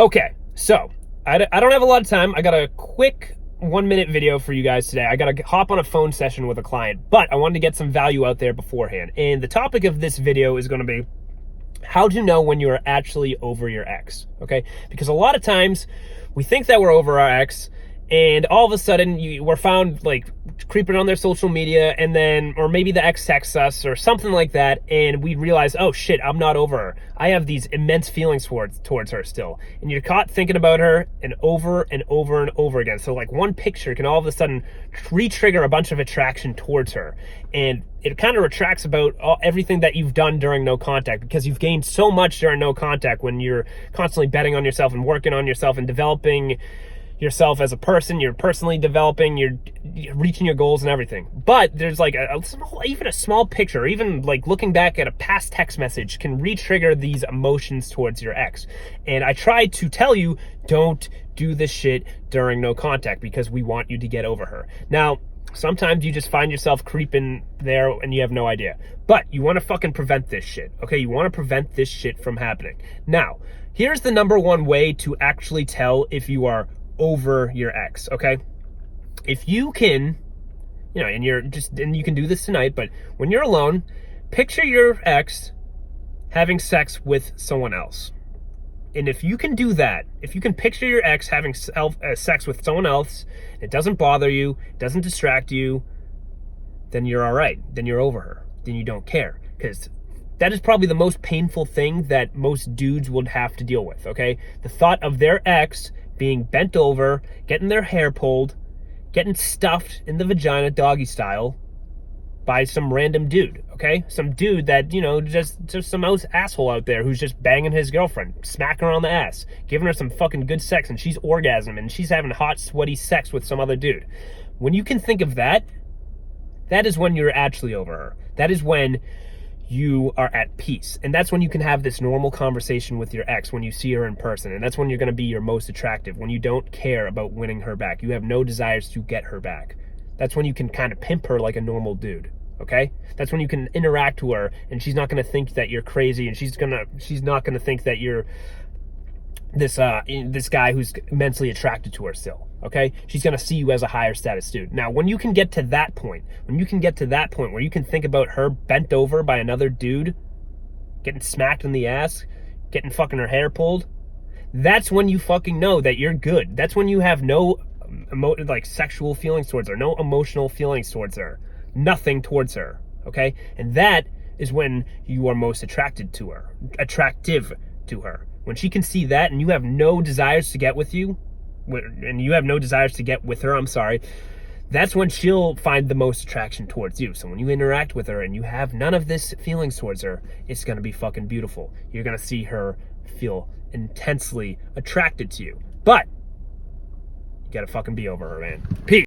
Okay, so I don't have a lot of time. I got a quick 1 minute video for you guys today. I got to hop on a phone session with a client, but I wanted to get some value out there beforehand. And the topic of this video is going to be how to know when you are actually over your ex, okay? Because a lot of times we think that we're over our ex, and all of a sudden we're found like creeping on their social media, and then, or maybe the ex texts us or something like that, and we realize, oh shit, I'm not over her. I have these immense feelings towards her still. And you're caught thinking about her and over and over and over again. So like one picture can all of a sudden re-trigger a bunch of attraction towards her. And it kind of retracts about everything that you've done during no contact, because you've gained so much during no contact when you're constantly betting on yourself and working on yourself and developing yourself as a person. You're personally developing, you're reaching your goals and everything. But there's like even a small picture, or even like looking back at a past text message can re-trigger these emotions towards your ex. And I tried to tell you, don't do this shit during no contact, because we want you to get over her. Now, sometimes you just find yourself creeping there and you have no idea. But you want to fucking prevent this shit, okay? You want to prevent this shit from happening. Now, here's the number one way to actually tell if you are over your ex, okay? If you can, and you can do this tonight, but when you're alone, picture your ex having sex with someone else. And if you can do that, if you can picture your ex having sex with someone else, it doesn't bother you, it doesn't distract you, then you're all right. Then you're over her. Then you don't care. Because that is probably the most painful thing that most dudes would have to deal with, okay? The thought of their ex being bent over, getting their hair pulled, getting stuffed in the vagina doggy style by some random dude, okay? Some dude that, just some asshole out there who's just banging his girlfriend, smacking her on the ass, giving her some fucking good sex, and she's orgasming, and she's having hot, sweaty sex with some other dude. When you can think of that, that is when you're actually over her. That is when you are at peace. And that's when you can have this normal conversation with your ex when you see her in person. And that's when you're going to be your most attractive, when you don't care about winning her back. You have no desires to get her back. That's when you can kind of pimp her like a normal dude, okay? That's when you can interact with her and she's not going to think that you're crazy, and she's not going to think that you're this guy who's immensely attracted to her still, okay? She's going to see you as a higher status dude. Now, when you can get to that point, where you can think about her bent over by another dude, getting smacked in the ass, getting fucking her hair pulled, that's when you fucking know that you're good. That's when you have no sexual feelings towards her, no emotional feelings towards her, nothing towards her, okay? And that is when you are most attractive to her. When she can see that and you have no desires to get with her, that's when she'll find the most attraction towards you. So when you interact with her and you have none of this feelings towards her, it's going to be fucking beautiful. You're going to see her feel intensely attracted to you. But you got to fucking be over her, man. Peace.